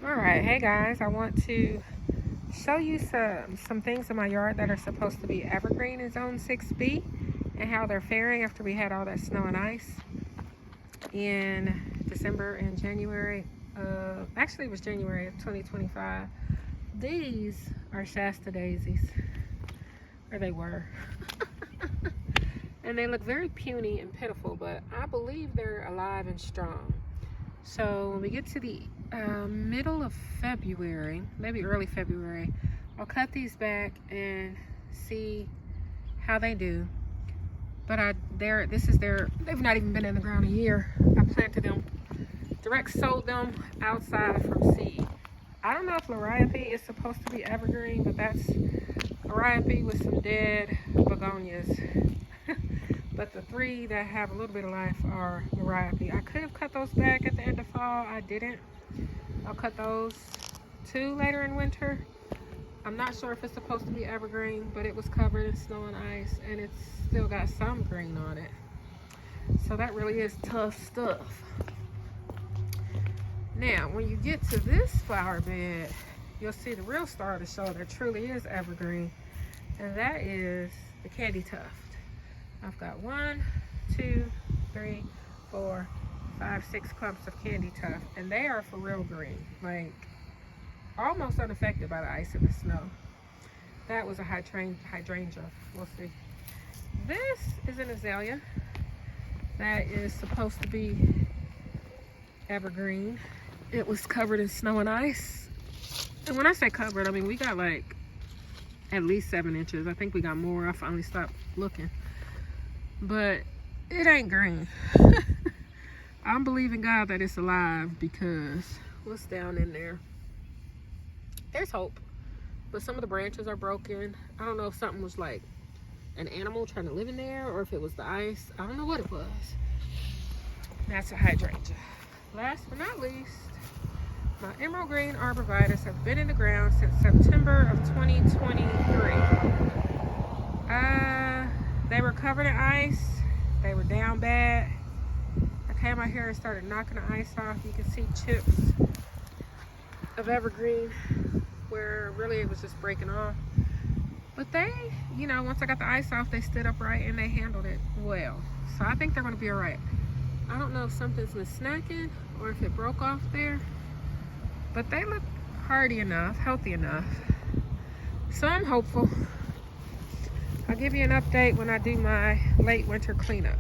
All right, hey guys, I want to show you some things in my yard that are supposed to be evergreen in zone 6B and how they're faring after we had all that snow and ice in December and January. Actually it was January of 2025. These are Shasta daisies, or they were. And they look very puny and pitiful, but I believe they're alive and strong. So when we get to the middle of February, maybe early February, I'll cut these back and see how they do. But they've not even been in the ground a year. I planted them, direct sowed them outside from seed. I don't know if Liriope is supposed to be evergreen, but that's Liriope with some dead begonias. But the three that have a little bit of life are Liriope. I could have cut those back at the end of fall. I didn't. I'll cut those too later in winter. I'm not sure if it's supposed to be evergreen, but it was covered in snow and ice, and it's still got some green on it. So that really is tough stuff. Now, when you get to this flower bed, you'll see the real star of the show that truly is evergreen, and that is the Candytuft. I've got 1, 2, 3, 4, 5, 6 clumps of Candytuft, and they are for real green, like almost unaffected by the ice and the snow. That was a hydrangea. We'll see. This is an azalea that is supposed to be evergreen. It was covered in snow and ice, and when I say covered, I mean we got like at least 7 inches. I think we got more. I finally stopped looking. But it ain't green. I'm believing God that it's alive, because what's down in there? There's hope. But some of the branches are broken. I don't know if something was like an animal trying to live in there, or if it was the ice. I don't know what it was. That's a hydrangea. Last but not least, my emerald green arborvitaes have been in the ground since September of 2023. They were covered in ice. They were down bad. I came out here and started knocking the ice off. You can see chips of evergreen where really it was just breaking off. But they, once I got the ice off, they stood upright and they handled it well. So I think they're going to be all right. I don't know if something's been snacking or if it broke off there, but they look hardy enough, healthy enough. So I'm hopeful. I'll give you an update when I do my late winter cleanup.